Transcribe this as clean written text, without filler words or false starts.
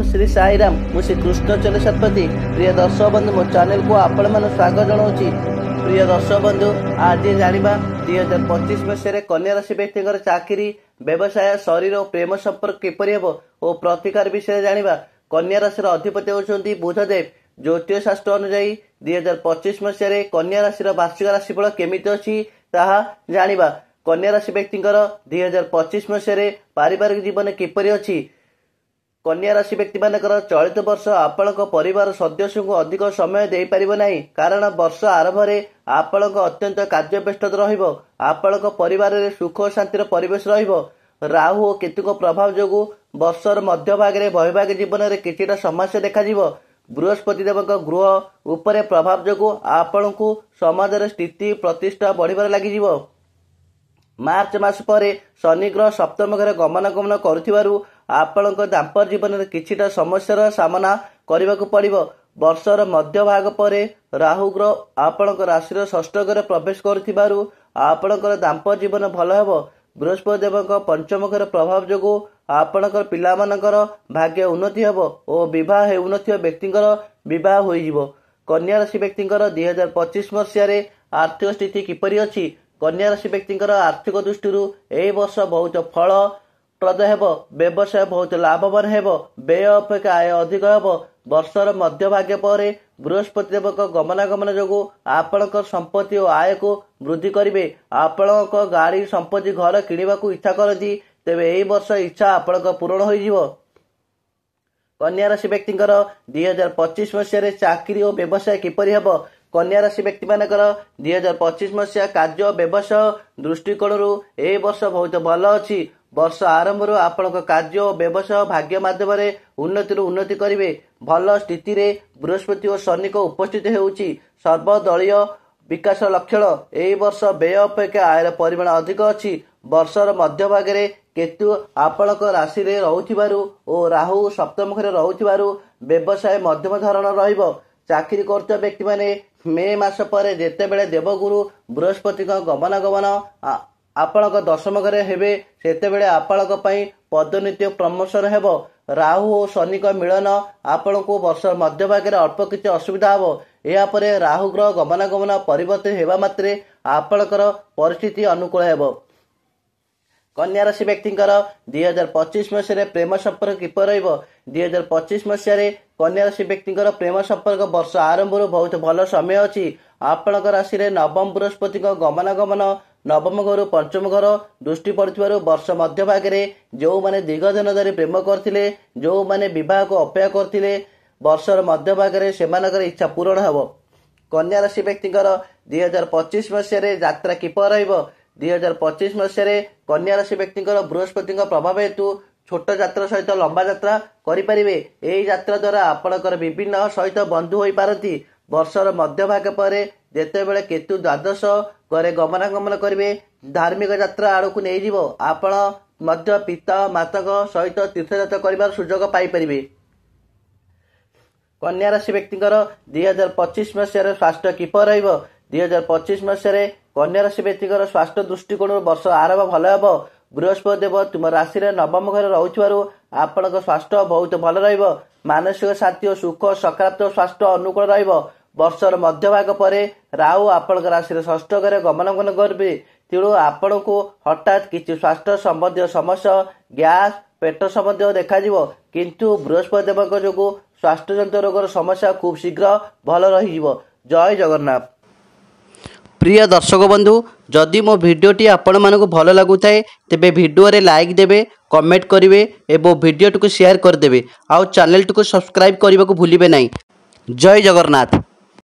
ओम श्री साईराम मु श्री कृष्णचंद्र शतपथी। प्रिय दर्शक बंधु मो चैनल को आपण मान स्वागत जनाऊँगी। प्रिय दर्शक बंधु आज जाना 2025 मसीह कन्या राशि व्यक्ति चाकरी व्यवसाय शरीर और प्रेम संपर्क किपरि हेबो और प्रतिकार विषय जाना। कन्या राशि अधिपति होती बुधदेव। ज्योतिष शास्त्र अनुसार 2025 मसीह कन्या राशि वार्षिक राशिफल केमिति अछि ताहा जानिबा। कन्या राशि व्यक्ति 2025 मसीह पारिवारिक जीवन किपरि अछि। कन्या राशि व्यक्ति मानकर चलित वर्ष आपण परिवार सदस्य को अधिक समय दे पारिबो नाही, कारण वर्ष आरंभ में आपण अत्यंत कार्यव्यस्त रहिबो। आपण परिवार में सुख और शांतिर परिवेश रहिबो। राहु और केतु प्रभाव जोगु वर्षर मध्य भाग में वैवाहिक जीवन में किछिटा समस्या देखा दिबो। बृहस्पति देव गृह उपरे प्रभाव जोगु आपण को समाज रे स्थिति प्रतिष्ठा बढ़िबार लागि जिवो। मार्च मास पर शनि ग्रह सप्तम घर गमनागमन करुथिबारु आपणक दाम्पत्य जीवन में किछिटा समस्यार सामना करने को पड़िबो। वर्षर मध्य भाग पर राहु ग्रह आपणक राशि षष्ठ घर प्रवेश करुथिबारु आपणकर दाम्पत्य जीवन भल हेबो। बृहस्पति देव पंचम घर प्रभाव जोगु आपणकर पिलामानकर भाग्य उन्नति हेबो और विवाह हेउनथिबा व्यक्तिଙ୍କର विवाह होइजिवो। कन्या राशि व्यक्तिଙ୍କର 2025 मसीह आर्थिक स्थिति किपरि अछि। कन्या राशि व्यक्तिଙ୍କର आर्थिक दृष्टि एही वर्ष बहुत फलप्रद हेबो। व्यवसाय बहुत लाभवान हेबो। व्यय अपेक्षा आय अधिक हेबो। वर्षर मध्य भाग्य पर बृहस्पति देव गमनागमन जोगु आपणक संपत्ति और आय को वृद्धि करिवे। आपणक गाड़ी संपत्ति घर किणिबाकू इच्छा करती तेबे एही वर्ष इच्छा आपणक पूर्ण होइजिवो। कन्या राशि व्यक्तिଙ୍କର 2025 मसीह चाकरी और व्यवसाय किपरि हेबो। कन्या राशि व्यक्ति मानकर 2025 मसीहा कार्य व्यवसाय दृष्टिकोण ए वर्ष बहुत भल अच्छी। वर्ष आरंभ आपणक कार्य और व्यवसाय भाग्य माध्यम उन्नति करेंगे। भल स्थिति रे बृहस्पति और शनि को उपस्थित होउची। सर्वदलीय विकास लक्षण ए वर्ष व्यय अपेक्षा आयर परिमाण अधिक अच्छी। वर्षर मध्य भाग में केतु आपणक राशि रे रहुथिबारु और राहु सप्तम घर रहुथिबारु व्यवसाय मध्यम धरण रहिबो। चाकरी करता व्यक्ति माने मे मास पर जेतेबेले देवगुरु बृहस्पति गमनागमन आपणक दशम घरे हेबे सेतेबेले आपणक पई पदोन्नति प्रमोशन हेबो। राहु और शनि का मिलन आपण को वर्ष मध्य भाग में अल्प किसी असुविधा हेबो। या परे राहु ग्रह गमनागमन परिवर्तन हेबा मात्रे आपणकर परिस्थिति अनुकूल हेबो। कन्या राशि व्यक्ति 2025 मसीह प्रेम संपर्क किपर रहिबो। 2025 मसीह कन्या राशि व्यक्ति प्रेम संपर्क वर्ष आरंभ बहुत भल समय अच्छी। आपणक राशि रे नवम बृहस्पति गमनागमन नवम घर पंचम घर दृष्टि पड़ुथिबारु वर्ष मध्य भाग में जो माने दीर्घ दिन धरी प्रेम करथिले, जो माने विवाह को अपेक्षा करथिले, वर्षर मध्य भाग में सेमानकर इच्छा पूर्ण हेबो। कन्या राशि व्यक्ति 2025 मसीह यात्रा किपर रहिबो। 2025 मसीह कन्या राशि व्यक्ति बृहस्पति प्रभाव हेतु छोट यात्रा सहित लंबा यात्रा करें। यही यात्रा द्वारा आपणकर विभिन्न सहित बंधु हो पारती। वर्षर मध्य भाग पर जेतेबेले केतु द्वादश घरे गमनागमन करेंगे, धार्मिक यात्रा आड़ को नहीं जीवो। आपण मध्य पिता माता सहित तीर्थयात्रा कर सुजोग पाइपर। कन्या राशि व्यक्ति 2025 मसीह स्वास्थ्य किपर रहिबो। 2025 मसीह कन्या राशि व्यक्ति स्वास्थ्य दृष्टिकोण वर्ष आरंभ भल हेबो। बृहस्पति देव तुम राशि नवम घर रहुथिबारु आपणक स्वास्थ्य बहुत भल रहिबो। मानसिक शांति और सुख सकारात्मक स्वास्थ्य अनुकूल रहिबो। वर्षर मध्य भाग पर राहु आपणक राशि षष्ठ घर गमनागमन करेंगे। तेणु आपण को हठात किसी स्वास्थ्य संबंधी समस्या गैस पेट संबंधी देखा किंतु बृहस्पति देव जो स्वास्थ्य जनित रोगर समस्या खूब शीघ्र भल रही। जय जगन्नाथ। प्रिय दर्शक बंधु जदि मो भिडियोटी आपण मानक भल लगुଥାଏ तेबे भिडियो रे लाइक देबे, कमेंट करिवे एवं भिडियो को शेयर कर देबे। आउ चैनल को सब्सक्राइब करने को भूलिबे नहीं। जय जगन्नाथ।